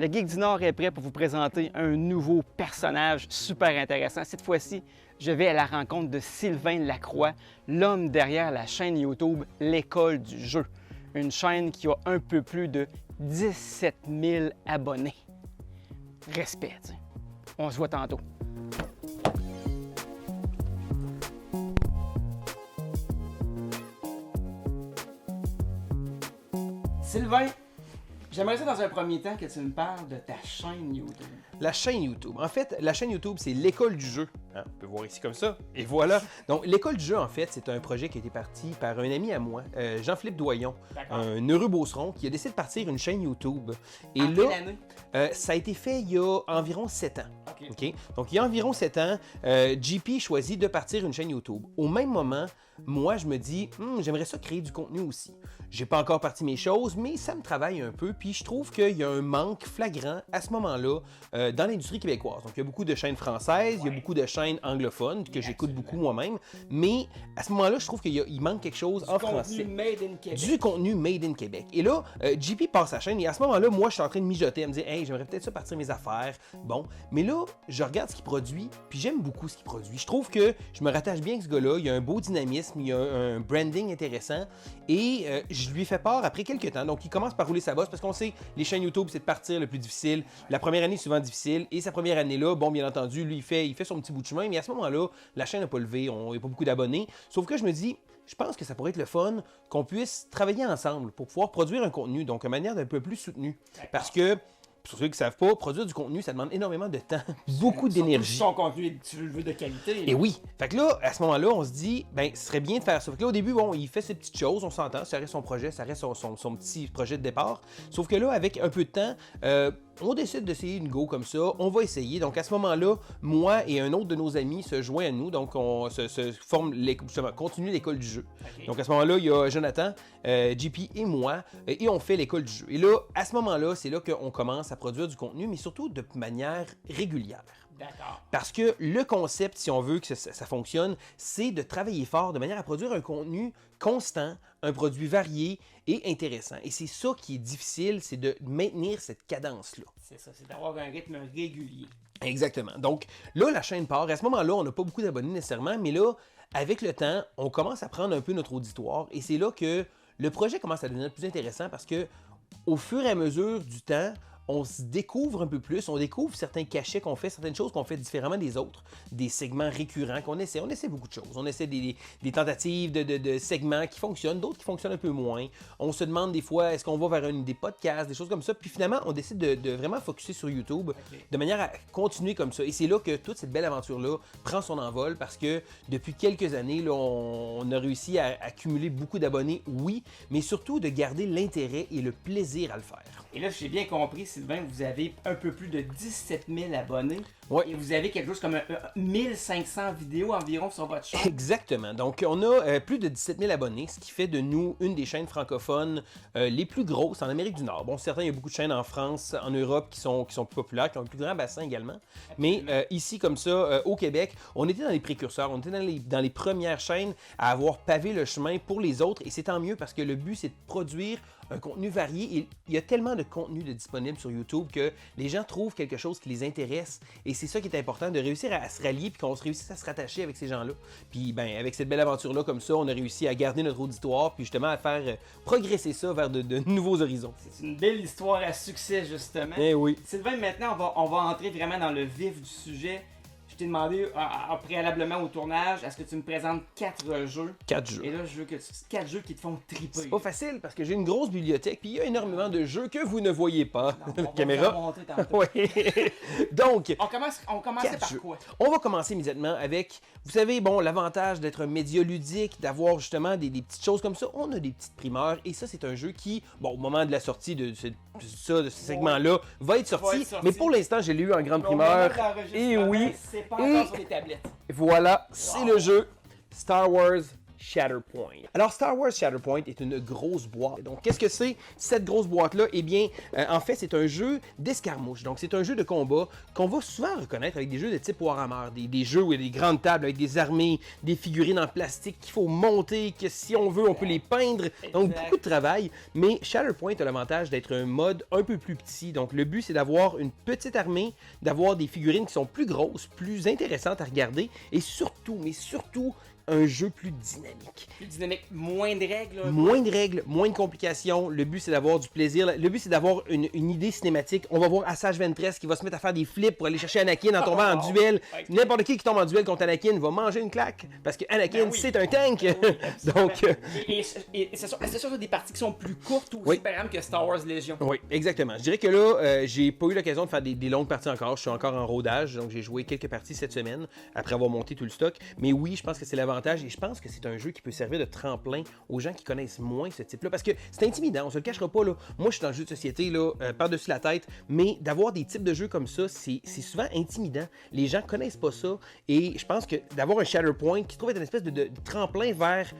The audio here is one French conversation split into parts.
Le Geek du Nord est prêt pour vous présenter un nouveau personnage super intéressant. Cette fois-ci, je vais à la rencontre de Sylvain Lacroix, l'homme derrière la chaîne YouTube L'École du jeu. Une chaîne qui a un peu plus de 17 000 abonnés. Respect, t'sais. On se voit tantôt. Sylvain, j'aimerais ça dans un premier temps que tu me parles de ta chaîne YouTube. La chaîne YouTube. En fait, la chaîne YouTube, c'est l'École du jeu. Hein, on peut voir ici comme ça. Et voilà. Donc, l'École du jeu, en fait, c'est un projet qui a été parti par un ami à moi, Jean-Philippe Doyon, un heureux beauceron, qui a décidé de partir une chaîne YouTube. Et en quelle année? Ça a été fait il y a environ 7 ans. OK. Donc, il y a environ 7 ans, JP choisit de partir une chaîne YouTube. Au même moment, moi, je me dis, j'aimerais ça créer du contenu aussi. J'ai pas encore parti mes choses, mais ça me travaille un peu. Puis je trouve qu'il y a un manque flagrant à ce moment-là dans l'industrie québécoise. Donc, il y a beaucoup de chaînes françaises, il y a beaucoup de chaînes anglophones que j'écoute beaucoup moi-même. Mais à ce moment-là, je trouve qu'il manque quelque chose en français. Du contenu made in Québec. Du contenu made in Québec. Et là, JP passe sa chaîne et à ce moment-là, moi, je suis en train de mijoter, à me dire, hey, j'aimerais peut-être ça partir mes affaires. Bon, mais là, je regarde ce qu'il produit, puis j'aime beaucoup ce qu'il produit. Je trouve que je me rattache bien avec ce gars-là. Il y a un beau dynamisme, il y a un branding intéressant et je lui fais part après quelques temps. Donc, il commence par rouler sa bosse parce qu'on sait, les chaînes YouTube, c'est de partir le plus difficile. La première année est souvent difficile et sa première année-là, bon, bien entendu, lui, il fait son petit bout de chemin, mais à ce moment-là, la chaîne n'a pas levé, il n'y a pas beaucoup d'abonnés. Sauf que je me dis, je pense que ça pourrait être le fun qu'on puisse travailler ensemble pour pouvoir produire un contenu, donc de manière d'un peu plus soutenue. Parce que, pour ceux qui ne savent pas, produire du contenu, ça demande énormément de temps, beaucoup d'énergie. Si ton contenu, tu le veux de qualité. Et oui. Fait que là, à ce moment-là, on se dit, ben, ce serait bien de faire ça. Fait que là, au début, bon, il fait ses petites choses, on s'entend, ça reste son projet, ça reste son petit projet de départ. Sauf que là, avec un peu de temps, on décide d'essayer une go comme ça, on va essayer. Donc à ce moment-là, moi et un autre de nos amis se joignent à nous, donc on se forme, justement, continue l'école du jeu. Okay. Donc à ce moment-là, il y a Jonathan, JP et moi, et on fait l'école du jeu. Et là, à ce moment-là, c'est là qu'on commence à produire du contenu, mais surtout de manière régulière. D'accord. Parce que le concept, si on veut que ça fonctionne, c'est de travailler fort de manière à produire un contenu constant, un produit varié et intéressant. Et c'est ça qui est difficile, c'est de maintenir cette cadence-là. C'est ça, c'est d'avoir un rythme régulier. Exactement. Donc là, la chaîne part. À ce moment-là, on n'a pas beaucoup d'abonnés nécessairement, mais là, avec le temps, on commence à prendre un peu notre auditoire. Et c'est là que le projet commence à devenir plus intéressant parce que au fur et à mesure du temps, on se découvre un peu plus, on découvre certains cachets qu'on fait, certaines choses qu'on fait différemment des autres, des segments récurrents qu'on essaie. On essaie beaucoup de choses. On essaie des tentatives de segments qui fonctionnent, d'autres qui fonctionnent un peu moins. On se demande des fois, est-ce qu'on va vers des podcasts, des choses comme ça. Puis finalement, on décide de vraiment focusser sur YouTube de manière à continuer comme ça. Et c'est là que toute cette belle aventure-là prend son envol parce que depuis quelques années, là, on a réussi à accumuler beaucoup d'abonnés, oui, mais surtout de garder l'intérêt et le plaisir à le faire. Et là, j'ai bien compris, Sylvain, vous avez un peu plus de 17 000 abonnés. Oui. Et vous avez quelque chose comme 1500 vidéos environ sur votre chaîne. Exactement. Donc, on a plus de 17 000 abonnés, ce qui fait de nous une des chaînes francophones les plus grosses en Amérique du Nord. Bon, certains, il y a beaucoup de chaînes en France, en Europe qui sont plus populaires, qui ont un plus grand bassin également. Absolument. Mais ici, comme ça, au Québec, on était dans les précurseurs, on était dans les premières chaînes à avoir pavé le chemin pour les autres. Et c'est tant mieux parce que le but, c'est de produire un contenu varié. Et il y a tellement de contenu disponible sur YouTube que les gens trouvent quelque chose qui les intéresse. Et c'est ça qui est important, de réussir à se rallier puis qu'on réussisse à se rattacher avec ces gens-là. Puis ben, avec cette belle aventure-là comme ça, on a réussi à garder notre auditoire puis justement à faire progresser ça vers de nouveaux horizons. C'est une belle histoire à succès justement. Eh oui. Sylvain, maintenant on va entrer vraiment dans le vif du sujet. Je t'ai demandé préalablement au tournage, est-ce que tu me présentes 4 jeux? 4 jeux. Et là, je veux que 4 jeux qui te font triper. C'est pas facile parce que j'ai une grosse bibliothèque puis il y a énormément de jeux que vous ne voyez pas. Non, La caméra. Oui. Donc, on commençait par quoi? On va commencer immédiatement avec, vous savez, bon, l'avantage d'être un média ludique, d'avoir justement des petites choses comme ça. On a des petites primeurs et ça, c'est un jeu qui, bon, au moment de la sortie de ce segment-là, va être sorti. Mais pour l'instant, je l'ai eu en grande primeur. Et oui. Pas encore sur les tablettes. Voilà, c'est le jeu Star Wars Shatterpoint. Alors, Star Wars Shatterpoint est une grosse boîte. Donc, qu'est-ce que c'est cette grosse boîte-là? Eh bien, en fait, c'est un jeu d'escarmouche. Donc, c'est un jeu de combat qu'on va souvent reconnaître avec des jeux de type Warhammer, des jeux où il y a des grandes tables avec des armées, des figurines en plastique qu'il faut monter, que si on veut, on peut les peindre. Donc, beaucoup de travail. Mais Shatterpoint a l'avantage d'être un mode un peu plus petit. Donc, le but, c'est d'avoir une petite armée, d'avoir des figurines qui sont plus grosses, plus intéressantes à regarder et surtout, mais surtout, un jeu plus dynamique. Plus dynamique, moins de règles. Moins de règles, moins de complications. Le but, c'est d'avoir du plaisir. Le but, c'est d'avoir une idée cinématique. On va voir Asajj Ventress qui va se mettre à faire des flips pour aller chercher Anakin en tombant en duel. N'importe qui tombe en duel contre Anakin va manger une claque parce que Anakin, c'est un tank. Donc, et c'est sûr des parties qui sont plus courtes aussi, par exemple, que Star Wars Légion. Oui, exactement. Je dirais que là, j'ai pas eu l'occasion de faire des longues parties encore. Je suis encore en rodage, donc j'ai joué quelques parties cette semaine après avoir monté tout le stock. Mais oui, je pense que c'est l'avantage et je pense que c'est un jeu qui peut servir de tremplin aux gens qui connaissent moins ce type-là. Parce que c'est intimidant, on se le cachera pas. Là. Moi, je suis dans le jeu de société là, par-dessus la tête, mais d'avoir des types de jeux comme ça, c'est souvent intimidant. Les gens connaissent pas ça et je pense que d'avoir un Shatterpoint qui se trouve être une espèce de tremplin vers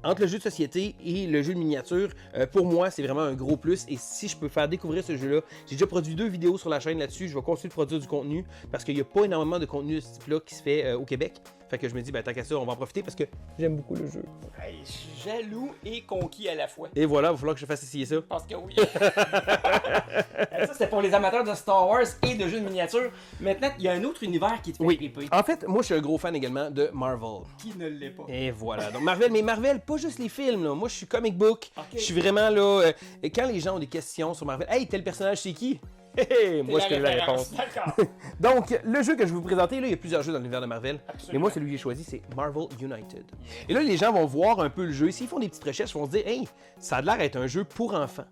entre le jeu de société et le jeu de miniature, pour moi, c'est vraiment un gros plus. Et si je peux faire découvrir ce jeu-là, j'ai déjà produit 2 vidéos sur la chaîne là-dessus. Je vais continuer de produire du contenu parce qu'il n'y a pas énormément de contenu de ce type-là qui se fait au Québec. Fait que je me dis, ben, tant qu'à ça, on va en profiter parce que j'aime beaucoup le jeu. Hey, je suis jaloux et conquis à la fois. Et voilà, il va falloir que je fasse essayer ça. Parce que oui. Ça, c'était pour les amateurs de Star Wars et de jeux de miniature. Maintenant, il y a un autre univers qui te fait triper. En fait, moi, je suis un gros fan également de Marvel. Qui ne l'est pas? Et voilà. Donc, Marvel, mais Marvel, pas juste les films, là. Moi, je suis comic book. Je suis vraiment là. Et quand les gens ont des questions sur Marvel, hey, tel personnage, c'est qui? Moi, je connais la réponse. Donc, le jeu que je vais vous présenter, là, il y a plusieurs jeux dans l'univers de Marvel. Absolument. Mais moi, celui que j'ai choisi, c'est Marvel United. Et là, les gens vont voir un peu le jeu. S'ils font des petites recherches, ils vont se dire, hey, ça a l'air d'être un jeu pour enfants.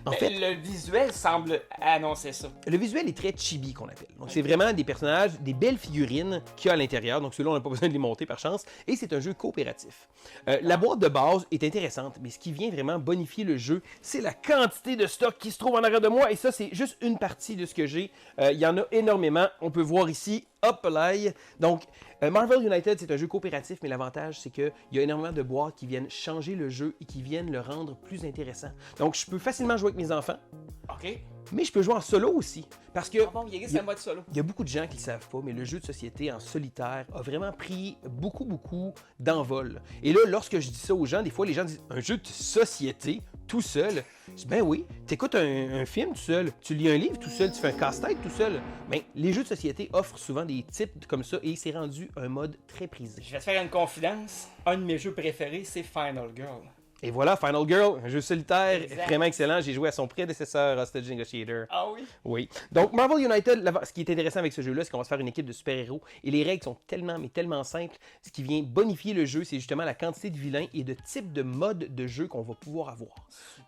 En fait, le visuel semble annoncer ça. Le visuel est très chibi, qu'on appelle. Donc, c'est vraiment des personnages, des belles figurines qu'il y a à l'intérieur. Donc, ceux-là, on n'a pas besoin de les monter par chance. Et c'est un jeu coopératif. La boîte de base est intéressante, mais ce qui vient vraiment bonifier le jeu, c'est la quantité de stock qui se trouve en arrière de moi. Et ça, c'est juste une partie de ce que j'ai. Il y en a énormément. On peut voir ici, hop là. Donc, Marvel United, c'est un jeu coopératif, mais l'avantage, c'est qu'il y a énormément de boîtes qui viennent changer le jeu et qui viennent le rendre plus intéressant. Donc, je peux facilement jouer avec mes enfants. OK. Mais je peux jouer en solo aussi. Parce que il y a beaucoup de gens qui ne le savent pas, mais le jeu de société en solitaire a vraiment pris beaucoup d'envol. Et là, lorsque je dis ça aux gens, des fois, les gens disent « Un jeu de société, tout seul? » Je dis « Ben oui, tu écoutes un film tout seul, tu lis un livre tout seul, tu fais un casse-tête tout seul. » Ben, les jeux de société offrent souvent des types comme ça et c'est rendu un mode très prisé. Je vais te faire une confidence. Un de mes jeux préférés, c'est Final Girl. Et voilà, Final Girl, un jeu solitaire vraiment excellent. J'ai joué à son prédécesseur, Hostage Negotiator. Ah oui? Oui. Donc, Marvel United, ce qui est intéressant avec ce jeu-là, c'est qu'on va se faire une équipe de super-héros. Et les règles sont tellement simples. Ce qui vient bonifier le jeu, c'est justement la quantité de vilains et de types de modes de jeu qu'on va pouvoir avoir.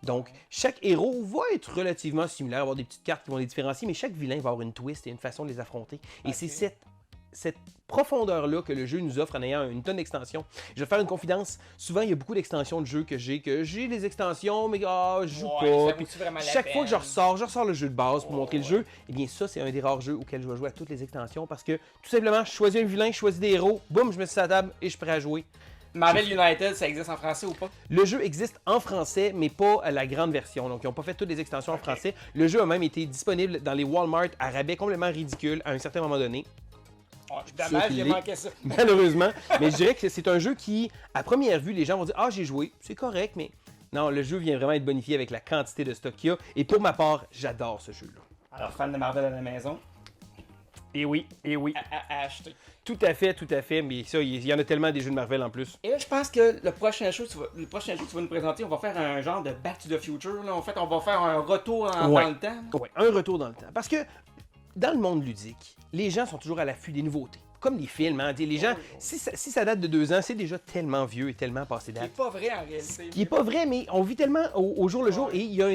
Donc, chaque héros va être relativement similaire, avoir des petites cartes qui vont les différencier, mais chaque vilain va avoir une twist et une façon de les affronter. Et c'est cette profondeur-là que le jeu nous offre en ayant une tonne d'extensions. Je vais faire une confidence. Souvent, il y a beaucoup d'extensions de jeux que j'ai des extensions, mais je joue pas. Chaque fois que je ressors le jeu de base pour montrer le jeu. Eh bien, ça, c'est un des rares jeux auxquels je vais jouer à toutes les extensions parce que, tout simplement, je choisis un vilain, je choisis des héros, boum, je mets sur la table et je suis prêt à jouer. Marvel United, ça existe en français ou pas? Le jeu existe en français, mais pas la grande version. Donc, ils n'ont pas fait toutes les extensions en français. Le jeu a même été disponible dans les Walmart à rabais complètement ridicule à un certain moment donné. Dommage, j'ai manqué ça. Malheureusement. Mais je dirais que c'est un jeu qui, à première vue, les gens vont dire « Ah, j'ai joué, c'est correct, mais... » Non, le jeu vient vraiment être bonifié avec la quantité de stock qu'il y a. Et pour ma part, j'adore ce jeu-là. Alors, fan de Marvel à la maison? Et oui. À acheter. Tout à fait. Mais ça, il y en a tellement des jeux de Marvel en plus. Et là, je pense que le prochain jeu que tu vas nous présenter, on va faire un genre de Back to the Future. Là. En fait, on va faire un retour dans le temps. Oui, un retour dans le temps. Parce que dans le monde ludique, les gens sont toujours à l'affût des nouveautés. Comme les films, hein. Les gens, si ça date de 2 ans, c'est déjà tellement vieux et tellement passé date. Qui n'est pas vrai en réalité. Qui n'est pas vrai, mais on vit tellement au jour le jour et il y a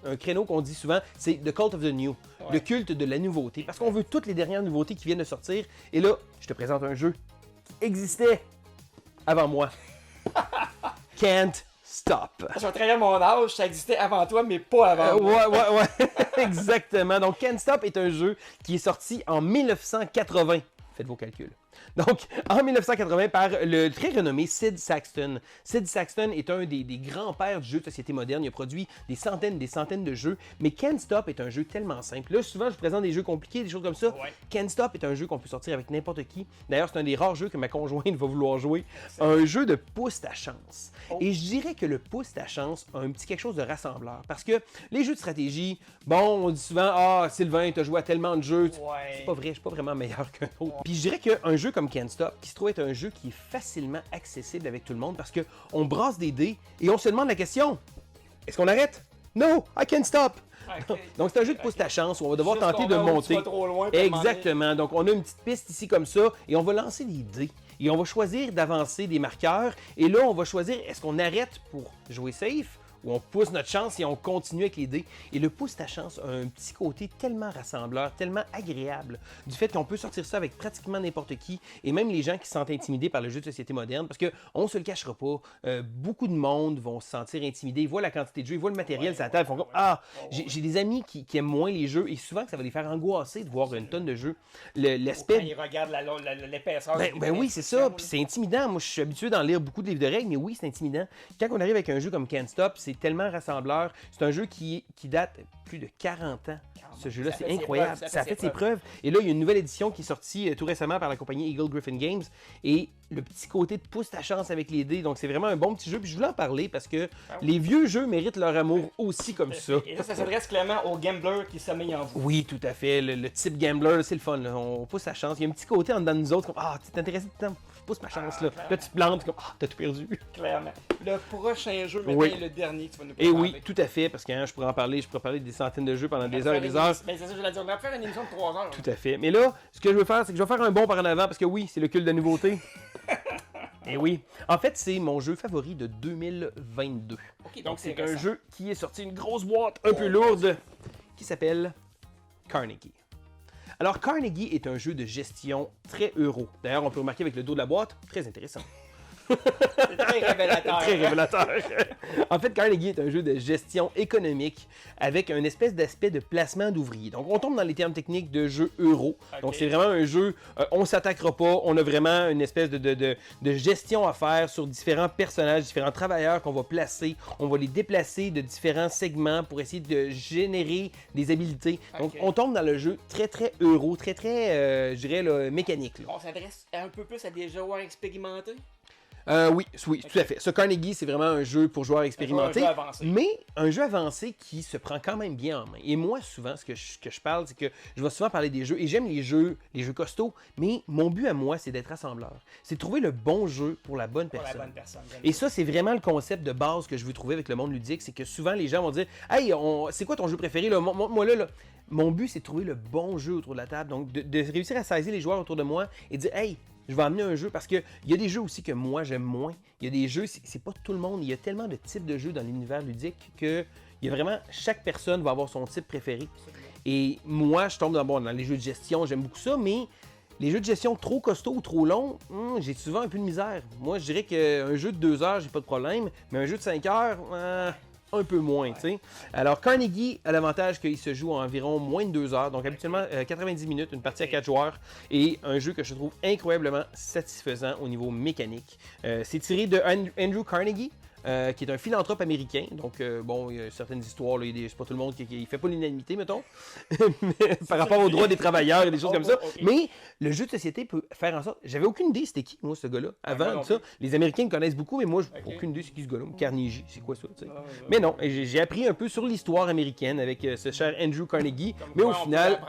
un créneau qu'on dit souvent, c'est The Cult of the New, le culte de la nouveauté. Parce qu'on veut toutes les dernières nouveautés qui viennent de sortir. Et là, je te présente un jeu qui existait avant moi. Can't Stop. Je vais trahir mon âge, ça existait avant toi, mais pas avant moi. Ouais. Exactement. Donc, Can't Stop est un jeu qui est sorti en 1980. Faites vos calculs. Donc, en 1980, par le très renommé Sid Saxton. Sid Saxton est un des grands-pères du jeu de société moderne. Il a produit des centaines de jeux. Mais Can't Stop est un jeu tellement simple. Là, souvent, je vous présente des jeux compliqués, des choses comme ça. Ouais. Can't Stop est un jeu qu'on peut sortir avec n'importe qui. D'ailleurs, c'est un des rares jeux que ma conjointe va vouloir jouer. Un jeu de pouce ta chance. Oh. Et je dirais que le pouce ta chance a un petit quelque chose de rassembleur. Parce que les jeux de stratégie, bon, on dit souvent, ah, Sylvain, t'as joué à tellement de jeux. Ouais. C'est pas vrai, je suis pas vraiment meilleur qu'un autre. Puis je dirais qu'un jeu comme Can't Stop, qui se trouve être un jeu qui est facilement accessible avec tout le monde parce qu'on brasse des dés et on se demande la question, est-ce qu'on arrête? No, I can't stop! Okay. Donc c'est un jeu de pouce ta chance où on va devoir Juste tenter qu'on de va où monter. tu vas trop loin, puis à un moment donné- Exactement. Donc on a une petite piste ici comme ça et on va lancer des dés. Et on va choisir d'avancer des marqueurs. Et là, on va choisir, est-ce qu'on arrête pour jouer safe ou on pousse notre chance et on continue avec les dés. Et le pouce ta chance a un petit côté tellement rassembleur, tellement agréable, du fait qu'on peut sortir ça avec pratiquement n'importe qui, et même les gens qui se sentent intimidés par le jeu de société moderne, parce qu'on se le cachera pas, beaucoup de monde vont se sentir intimidés, ils voient la quantité de jeux, ils voient le matériel sur la table, ils font comme « Ah, j'ai des amis qui aiment moins les jeux », et souvent que ça va les faire angoisser de voir une tonne de jeux. Quand L'aspect... ils regardent l'épaisseur. Ben oui, c'est ça. Puis c'est intimidant. Moi, je suis habitué d'en lire beaucoup de livres de règles, mais oui, c'est intimidant. Quand on arrive avec un jeu comme Can't Stop, c'est tellement rassembleur. C'est un jeu qui date plus de 40 ans. Ce jeu-là, c'est incroyable. Ça a fait ses preuves. Et là, il y a une nouvelle édition qui est sortie tout récemment par la compagnie Eagle Gryphon Games. Et le petit côté de pousse ta chance avec les dés. Donc, c'est vraiment un bon petit jeu. Puis je voulais en parler parce que les vieux jeux méritent leur amour aussi comme ça. Et là, ça s'adresse clairement aux gamblers qui sommeillent en vous. Oui, tout à fait. Le type gambler, c'est le fun. Là. On pousse sa chance. Il y a un petit côté en dedans de nous autres. Comme, ah, tu t'es intéressé de temps. Je pousse ma chance. Là, là tu te plantes. Comme, ah, t'as tout perdu. Clairement. Le prochain jeu, maintenant, Oui. est le dernier que tu vas nous Et présenter. oui, tout à fait. Parce que je pourrais en parler. Je pourrais parler des centaines de jeux pendant des heures et des heures. Mais c'est ça, je voulais dire. On va faire une émission de 3 heures. Tout à fait. Mais là, ce que je veux faire, c'est que je vais faire un bond par en avant. Parce que oui, c'est le culte de nouveauté. Et oui. En fait, c'est mon jeu favori de 2022. Ok, Donc, c'est un récent. jeu qui est sorti une grosse boîte un peu lourde qui s'appelle Carnegie. Alors, Carnegie est un jeu de gestion très euro. D'ailleurs, on peut remarquer avec le dos de la boîte, très intéressant. C'est très révélateur. Très révélateur. En fait, Carnegie est un jeu de gestion économique avec un espèce d'aspect de placement d'ouvriers. Donc, on tombe dans les termes techniques de jeu euro. Ok. Donc, c'est vraiment un jeu, on s'attaquera pas, on a vraiment une espèce de gestion à faire sur différents personnages, différents travailleurs qu'on va placer. On va les déplacer de différents segments pour essayer de générer des habilités. Donc, Ok. on tombe dans le jeu très, très euro, très, très, je dirais, là, mécanique. Là. On s'adresse un peu plus à des joueurs expérimentés. Oui, tout à fait. Ce Carnegie, c'est vraiment un jeu pour joueurs expérimentés. Un jeu avancé. Mais un jeu avancé qui se prend quand même bien en main. Et moi, souvent, ce que je parle, c'est que je vais souvent parler des jeux. Et j'aime les jeux costauds. Mais mon but à moi, c'est d'être rassembleur. C'est de trouver le bon jeu pour la bonne Pour personne. la bonne personne. Et ça, c'est vraiment le concept de base que je veux trouver avec le monde ludique. C'est que souvent, les gens vont dire « Hey, c'est quoi ton jeu préféré? Là? Moi, là, mon but, c'est de trouver le bon jeu autour de la table. Donc, de réussir à saisir les joueurs autour de moi et de dire « Hey, je vais amener un jeu parce qu'il y a des jeux aussi que moi j'aime moins. Il y a des jeux, c'est pas tout le monde. Il y a tellement de types de jeux dans l'univers ludique que il y a vraiment, chaque personne va avoir son type préféré. Et moi, je tombe dans les jeux de gestion, j'aime beaucoup ça, mais les jeux de gestion trop costauds ou trop longs, j'ai souvent un peu de misère. Moi, je dirais qu'un jeu de 2 heures, j'ai pas de problème, mais un jeu de 5 heures, un peu moins, tu sais. Alors, Carnegie a l'avantage qu'il se joue en environ moins de 2 heures, donc habituellement 90 minutes, une partie à 4 joueurs, et un jeu que je trouve incroyablement satisfaisant au niveau mécanique. C'est tiré de Andrew Carnegie, qui est un philanthrope américain. Donc, bon, il y a certaines histoires, là, c'est pas tout le monde qui fait pas l'unanimité, mettons, par rapport aux droits des travailleurs et des choses comme ça. Okay. Mais le jeu de société peut faire en sorte... J'avais aucune idée c'était qui, moi, ce gars-là, avant non ça. plus. Les Américains le connaissent beaucoup, mais moi, j'ai Ok. aucune idée c'est qui ce gars-là. Carnegie, c'est quoi ça, tu sais. Mais non, j'ai appris un peu sur l'histoire américaine avec ce cher Andrew Carnegie. Mais au final...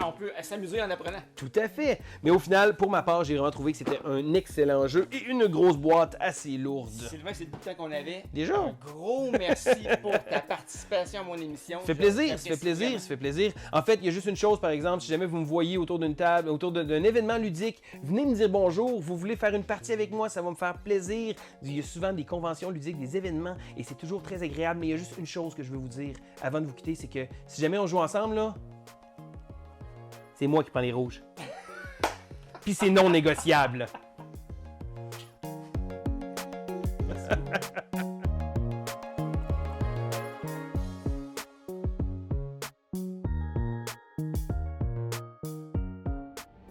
On peut s'amuser en apprenant. Tout à fait. Mais au final, pour ma part, j'ai vraiment trouvé que c'était un excellent jeu et une grosse boîte assez lourde. Sylvain, c'est le temps qu'on avait. Déjà? Un gros merci pour ta participation à mon émission. Ça fait plaisir, ça fait plaisir, ça fait plaisir. En fait, il y a juste une chose, par exemple, si jamais vous me voyez autour d'une table, autour d'un événement ludique, venez me dire bonjour, vous voulez faire une partie avec moi, ça va me faire plaisir. Il y a souvent des conventions ludiques, des événements, et c'est toujours très agréable, mais il y a juste une chose que je veux vous dire avant de vous quitter, c'est que si jamais on joue ensemble, là, c'est moi qui prends les rouges. Puis c'est non négociable. Merci.